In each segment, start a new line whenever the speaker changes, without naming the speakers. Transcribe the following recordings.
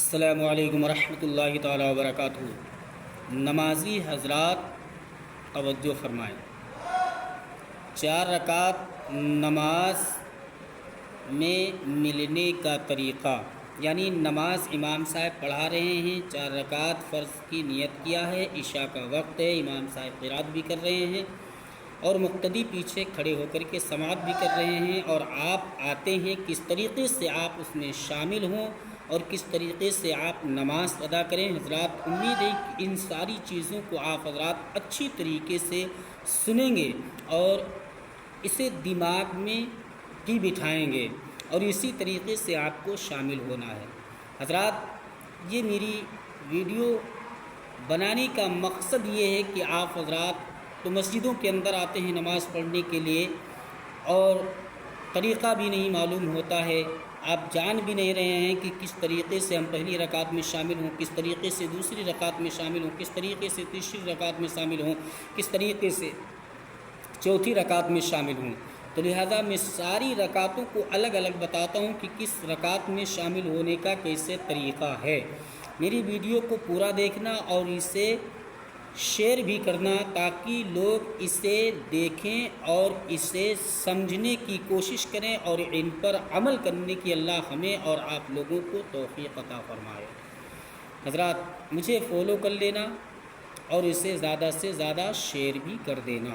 السلام علیکم ورحمۃ اللہ تعالیٰ وبرکاتہ۔ نمازی حضرات توجہ فرمائیں۔ 4 رکعت نماز میں ملنے کا طریقہ، یعنی نماز امام صاحب پڑھا رہے ہیں، 4 رکعت فرض کی نیت کیا ہے، عشاء کا وقت ہے، امام صاحب قرات بھی کر رہے ہیں اور مقتدی پیچھے کھڑے ہو کر کے سماعت بھی کر رہے ہیں، اور آپ آتے ہیں کس طریقے سے آپ اس میں شامل ہوں اور کس طریقے سے آپ نماز ادا کریں۔ حضرات امید ہے کہ ان ساری چیزوں کو آپ حضرات اچھی طریقے سے سنیں گے اور اسے دماغ میں بھی بٹھائیں گے اور اسی طریقے سے آپ کو شامل ہونا ہے۔ حضرات یہ میری ویڈیو بنانے کا مقصد یہ ہے کہ آپ حضرات تو مسجدوں کے اندر آتے ہیں نماز پڑھنے کے لیے اور طریقہ بھی نہیں معلوم ہوتا ہے، آپ جان بھی نہیں رہے ہیں کہ کس طریقے سے ہم پہلی رکعت میں شامل ہوں، کس طریقے سے دوسری رکعت میں شامل ہوں، کس طریقے سے تیسری رکعت میں شامل ہوں، کس طریقے سے چوتھی رکعت میں شامل ہوں۔ تو لہذا میں ساری رکعتوں کو الگ الگ بتاتا ہوں کہ کس رکعت میں شامل ہونے کا کیسے طریقہ ہے۔ میری ویڈیو کو پورا دیکھنا اور اسے شیئر بھی کرنا تاکہ لوگ اسے دیکھیں اور اسے سمجھنے کی کوشش کریں اور ان پر عمل کرنے کی اللہ ہمیں اور آپ لوگوں کو توفیق عطا فرمائے۔ حضرات مجھے فالو کر لینا اور اسے زیادہ سے زیادہ شیئر بھی کر دینا۔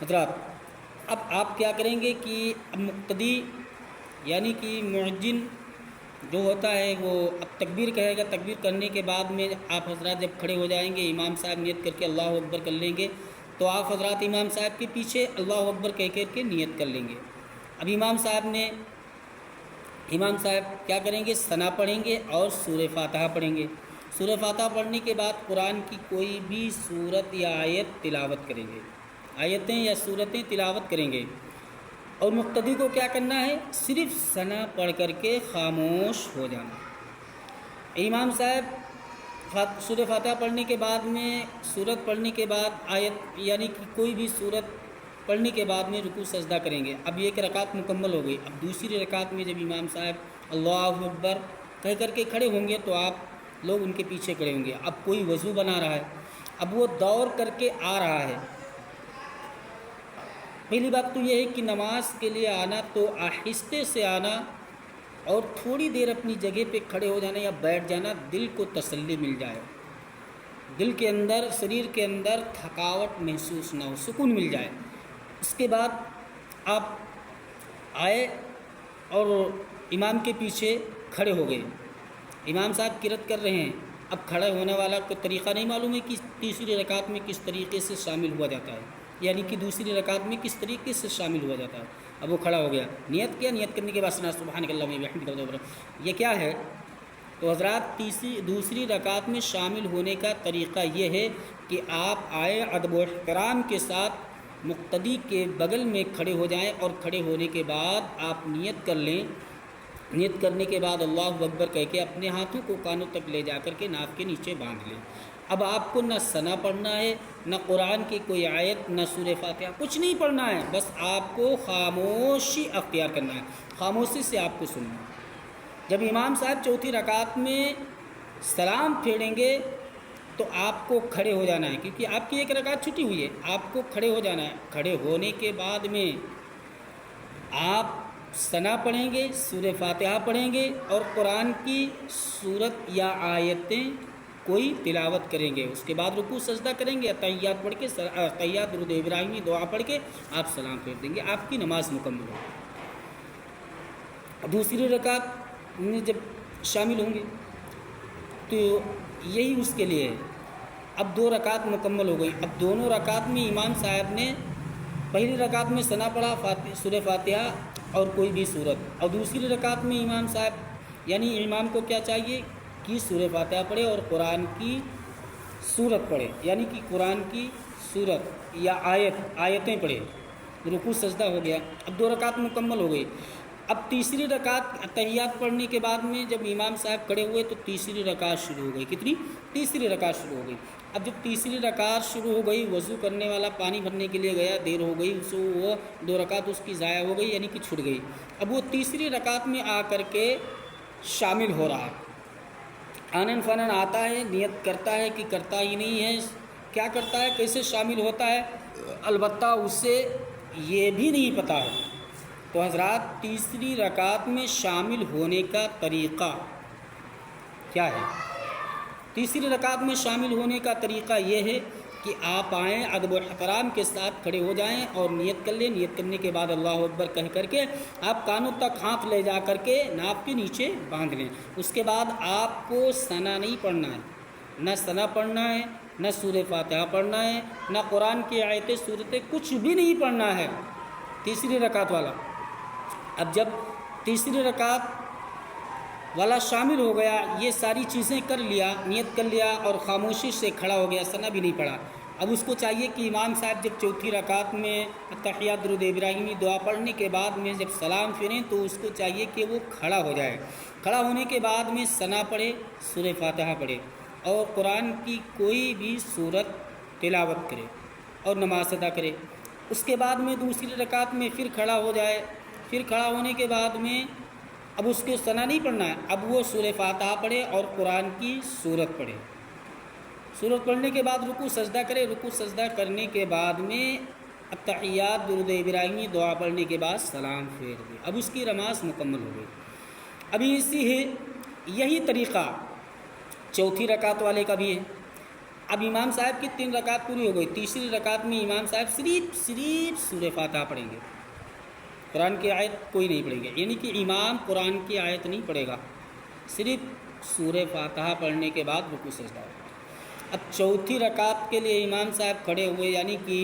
حضرات اب آپ کیا کریں گے کہ اب مقتدی یعنی کہ معجن جو ہوتا ہے وہ اب تکبیر کہے گا، تکبیر کرنے کے بعد میں آپ حضرات جب کھڑے ہو جائیں گے، امام صاحب نیت کر کے اللہ اکبر کر لیں گے، تو آپ حضرات امام صاحب کے پیچھے اللہ اکبر کہہ کر کے نیت کر لیں گے۔ اب امام صاحب کیا کریں گے؟ ثنا پڑھیں گے اور سورہ فاتحہ پڑھیں گے۔ سورہ فاتحہ پڑھنے کے بعد قرآن کی کوئی بھی سورت یا آیت تلاوت کریں گے، آیتیں یا سورتیں تلاوت کریں گے، اور مقتدی کو کیا کرنا ہے؟ صرف ثنا پڑھ کر کے خاموش ہو جانا۔ امام صاحب سورہ فاتحہ پڑھنے کے بعد میں سورت پڑھنے کے بعد آیت یعنی کہ کوئی بھی سورت پڑھنے کے بعد میں رکوع سجدہ کریں گے۔ اب ایک رکعت مکمل ہو گئی۔ اب دوسری رکعت میں جب امام صاحب اللہ اکبر کہہ کر کے کھڑے ہوں گے تو آپ لوگ ان کے پیچھے کھڑے ہوں گے۔ اب کوئی وضو بنا رہا ہے، اب وہ دوڑ کر کے آ رہا ہے۔ پہلی بات تو یہ ہے کہ نماز کے لیے آنا تو آہستہ سے آنا اور تھوڑی دیر اپنی جگہ پہ کھڑے ہو جانا یا بیٹھ جانا، دل کو تسلی مل جائے، دل کے اندر شریر کے اندر تھکاوٹ محسوس نہ ہو، سکون مل جائے۔ اس کے بعد آپ آئے اور امام کے پیچھے کھڑے ہو گئے، امام صاحب قرات کر رہے ہیں۔ اب کھڑے ہونے والا کو طریقہ نہیں معلوم ہے کہ تیسری رکعت میں کس طریقے سے شامل ہوا جاتا ہے، یعنی کہ دوسری رکعت میں کس طریقے سے شامل ہوا جاتا ہے۔ اب وہ کھڑا ہو گیا، نیت کیا، نیت کرنے کے بعد سبحانک اللہم وبحمدک، یہ کیا ہے؟ تو حضرات دوسری رکعت میں شامل ہونے کا طریقہ یہ ہے کہ آپ آئے ادب و احترام کے ساتھ مقتدی کے بغل میں کھڑے ہو جائیں اور کھڑے ہونے کے بعد آپ نیت کر لیں۔ نیت کرنے کے بعد اللہ اکبر کہہ کے اپنے ہاتھوں کو کانوں تک لے جا کر کے ناف کے نیچے باندھ لیں۔ اب آپ کو نہ ثنا پڑھنا ہے، نہ قرآن کی کوئی آیت، نہ سورہ فاتحہ، کچھ نہیں پڑھنا ہے، بس آپ کو خاموشی اختیار کرنا ہے، خاموشی سے آپ کو سننا ہے۔ جب امام صاحب چوتھی رکعت میں سلام پھیریں گے تو آپ کو کھڑے ہو جانا ہے، کیونکہ آپ کی ایک رکعت چھٹی ہوئی ہے، آپ کو کھڑے ہو جانا ہے۔ کھڑے ہونے کے بعد میں آپ ثنا پڑھیں گے، سورہ فاتحہ پڑھیں گے اور قرآن کی سورت یا آیتیں کوئی تلاوت کریں گے۔ اس کے بعد رکوع سجدہ کریں گے، تحیات پڑھ کے، تحیات درود ابراہیمی دعا پڑھ کے آپ سلام پھیر دیں گے، آپ کی نماز مکمل ہوگی۔ دوسری رکعت میں جب شامل ہوں گے تو یہی اس کے لیے ہے۔ اب 2 رکعت مکمل ہو گئی۔ اب دونوں رکعت میں امام صاحب نے پہلی رکعت میں ثنا پڑھا، سورہ فاتحہ اور کوئی بھی سورت، اور دوسری رکعت میں امام صاحب یعنی امام کو کیا چاہیے کہ سورہ فاتحہ پڑھے اور قرآن کی سورت پڑھے، یعنی کہ قرآن کی سورت یا آیتیں پڑھے۔ رکوع سجدہ ہو گیا۔ اب 2 رکعت مکمل ہو گئی۔ اب تیسری رکعت تحیات پڑھنے کے بعد میں جب امام صاحب کھڑے ہوئے تو تیسری رکعت شروع ہو گئی۔ کتنی؟ تیسری رکعت شروع ہو گئی۔ اب جب تیسری رکعت شروع ہو گئی، وضو کرنے والا پانی بھرنے کے لیے گیا، دیر ہو گئی، وہ 2 رکعت اس کی ضائع ہو گئی، یعنی کہ چھوٹ گئی۔ اب وہ تیسری رکعت میں آ کر کے شامل ہو رہا ہے۔ آنن فنن آتا ہے، نیت کرتا ہے کہ کرتا ہی نہیں ہے، کیا کرتا ہے، کیسے شامل ہوتا ہے، البتہ اسے یہ بھی نہیں پتہ ہے۔ تو حضرات تیسری رکعت میں شامل ہونے کا طریقہ کیا ہے؟ تیسری رکعت میں شامل ہونے کا طریقہ یہ ہے کہ آپ آئیں، ادب و احترام کے ساتھ کھڑے ہو جائیں اور نیت کر لیں۔ نیت کرنے کے بعد اللہ اکبر کہہ کر کے آپ کانوں تک ہاتھ لے جا کر کے ناف کے نیچے باندھ لیں۔ اس کے بعد آپ کو ثنا نہیں پڑھنا ہے، نہ ثنا پڑھنا ہے، نہ سورہ فاتحہ پڑھنا ہے، نہ قرآن کی آیتیں صورتیں، کچھ بھی نہیں پڑھنا ہے تیسری رکعت والا۔ اب جب تیسری رکعت والا شامل ہو گیا، یہ ساری چیزیں کر لیا، نیت کر لیا اور خاموشی سے کھڑا ہو گیا، ثنا بھی نہیں پڑھا، اب اس کو چاہیے کہ امام صاحب جب چوتھی رکعت میں التحیات درود ابراہیمی دعا پڑھنے کے بعد میں جب سلام پھیریں تو اس کو چاہیے کہ وہ کھڑا ہو جائے۔ کھڑا ہونے کے بعد میں ثنا پڑھے، سورہ فاتحہ پڑھے اور قرآن کی کوئی بھی سورت تلاوت کرے اور نماز ادا کرے۔ اس کے بعد میں دوسری رکعت میں پھر کھڑا ہو جائے۔ پھر کھڑا ہونے کے بعد میں اب اس کو ثنا نہیں پڑھنا ہے، اب وہ سورہ فاتحہ پڑھے اور قرآن کی سورت پڑھے۔ سورت پڑھنے کے بعد رکوع سجدہ کرے، رکوع سجدہ کرنے کے بعد میں التحیات درود ابراہیمی دعا پڑھنے کے بعد سلام پھیر دے، اب اس کی نماز مکمل ہو گئی۔ ابھی یہی طریقہ چوتھی رکعت والے کا بھی ہے۔ اب امام صاحب کی 3 رکعت پوری ہو گئی، تیسری رکعت میں امام صاحب صرف سورہ فاتحہ پڑھیں گے، قرآن کی آیت کوئی نہیں پڑھیں گے، یعنی کہ امام قرآن کی آیت نہیں پڑھے گا، صرف سورہ فاتحہ پڑھنے کے بعد رکوع سجدہ ہوگا۔ اب چوتھی رکعت کے لیے امام صاحب کھڑے ہوئے، یعنی کہ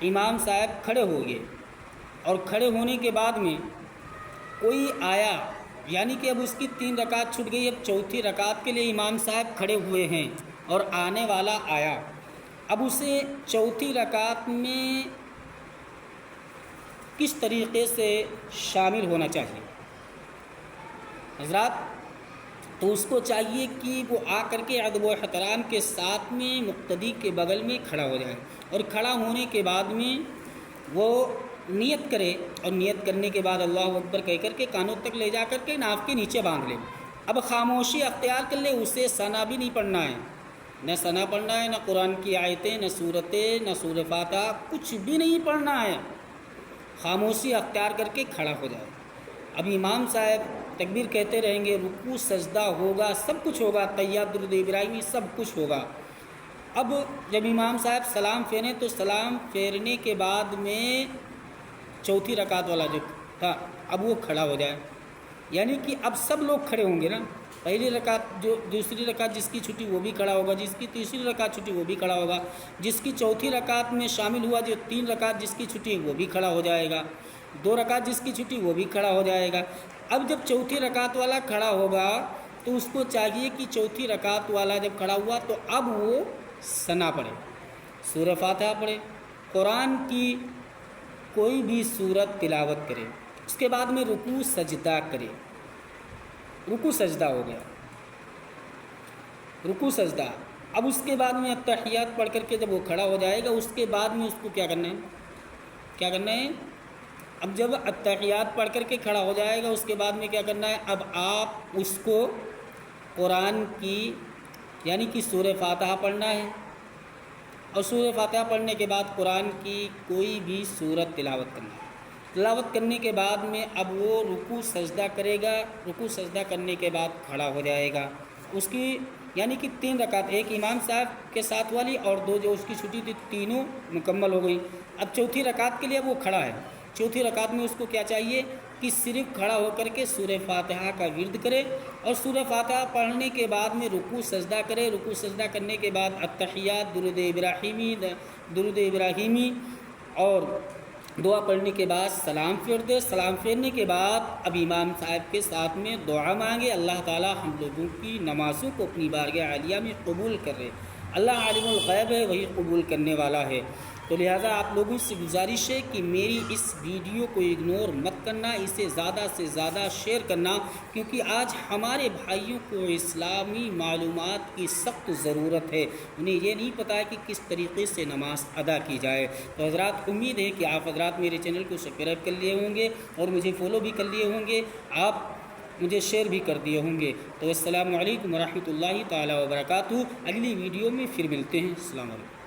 امام صاحب کھڑے ہو گئے اور کھڑے ہونے کے بعد میں کوئی آیا، یعنی کہ اب اس کی 3 رکعت چھوٹ گئی، اب چوتھی رکعت کے لیے امام صاحب کھڑے ہوئے ہیں اور آنے والا آیا، اب اسے چوتھی رکعت میں کس طریقے سے شامل ہونا چاہیے حضرات؟ تو اس کو چاہیے کہ وہ آ کر کے ادب و احترام کے ساتھ میں مقتدی کے بغل میں کھڑا ہو جائے اور کھڑا ہونے کے بعد میں وہ نیت کرے اور نیت کرنے کے بعد اللہ اکبر کہہ کر کے کانوں تک لے جا کر کے ناف کے نیچے باندھ لے۔ اب خاموشی اختیار کر لے، اسے ثنا بھی نہیں پڑھنا ہے، نہ ثنا پڑھنا ہے، نہ قرآن کی آیتیں، نہ صورتیں، نہ سورہ فاتحہ، کچھ بھی نہیں پڑھنا ہے، خاموشی اختیار کر کے کھڑا ہو جائے۔ اب امام صاحب تکبیر کہتے رہیں گے، رکوع سجدہ ہوگا، سب کچھ ہوگا، تحیات درود ابراہیمی سب کچھ ہوگا۔ اب جب امام صاحب سلام پھیریں تو سلام پھیرنے کے بعد میں چوتھی رکعت والا جو تھا اب وہ کھڑا ہو جائے، یعنی کہ اب سب لوگ کھڑے ہوں گے نا، پہلی رکعت جو دوسری رکعت جس کی چھٹی وہ بھی کھڑا ہوگا، جس کی تیسری رکعت چھٹی وہ بھی کھڑا ہوگا، جس کی چوتھی رکعت میں شامل ہوا جو 3 رکعت جس کی چھٹی وہ بھی کھڑا ہو جائے گا، 2 رکعت جس کی چھٹی وہ بھی کھڑا ہو جائے گا۔ اب جب چوتھی رکعت والا کھڑا ہوگا تو اس کو چاہیے کہ چوتھی رکعت والا جب کھڑا ہوا تو اب وہ ثنا پڑھے، سورہ فاتحہ پڑھے، قرآن کی کوئی بھی سورت تلاوت کرے، اس کے بعد میں رکوع سجدہ کرے۔ رکوع سجدہ ہو گیا، رکوع سجدہ، اب اس کے بعد میں التحیات پڑھ کر کے جب وہ کھڑا ہو جائے گا اس کے بعد میں اس کو کیا کرنا ہے؟ اب جب التحیات پڑھ کر کے کھڑا ہو جائے گا اس کے بعد میں کیا کرنا ہے؟ اب آپ اس کو قرآن کی یعنی کہ سورہ فاتحہ پڑھنا ہے اور سورہ فاتحہ پڑھنے کے بعد قرآن کی کوئی بھی سورت تلاوت کرنا ہے۔ تلاوت کرنے کے بعد میں اب وہ رکوع سجدہ کرے گا، رکوع سجدہ کرنے کے بعد کھڑا ہو جائے گا، اس کی یعنی کہ 3 رکعت، ایک امام صاحب کے ساتھ والی اور 2 جو اس کی چھٹی تھی، تینوں مکمل ہو گئی۔ اب چوتھی رکعت کے لیے وہ کھڑا ہے، چوتھی رکعت میں اس کو کیا چاہیے کہ صرف کھڑا ہو کر کے سورہ فاتحہ کا ورد کرے اور سورہ فاتحہ پڑھنے کے بعد میں رکوع سجدہ کرے، رکوع سجدہ کرنے کے بعد التحیات درود ابراہیمی اور دعا پڑھنے کے بعد سلام پھیر دے۔ سلام پھیرنے کے بعد اب امام صاحب کے ساتھ میں دعا مانگے، اللہ تعالی ہم لوگوں کی نمازوں کو اپنی بارگاہ عالیہ میں قبول کر رہے۔ اللہ عالم الغیب ہے، وہی قبول کرنے والا ہے۔ تو لہٰذا آپ لوگوں سے گزارش ہے کہ میری اس ویڈیو کو اگنور مت کرنا، اسے زیادہ سے زیادہ شیئر کرنا، کیونکہ آج ہمارے بھائیوں کو اسلامی معلومات کی سخت ضرورت ہے، انہیں یہ نہیں پتہ ہے کہ کس طریقے سے نماز ادا کی جائے۔ تو حضرات امید ہے کہ آپ حضرات میرے چینل کو سبسکرائب کر لیے ہوں گے اور مجھے فالو بھی کر لیے ہوں گے۔ آپ مجھے شیئر بھی کر دیے ہوں گے۔ تو السلام علیکم ورحمۃ اللہ تعالیٰ وبرکاتہ۔ اگلی ویڈیو میں پھر ملتے ہیں۔ السلام علیکم۔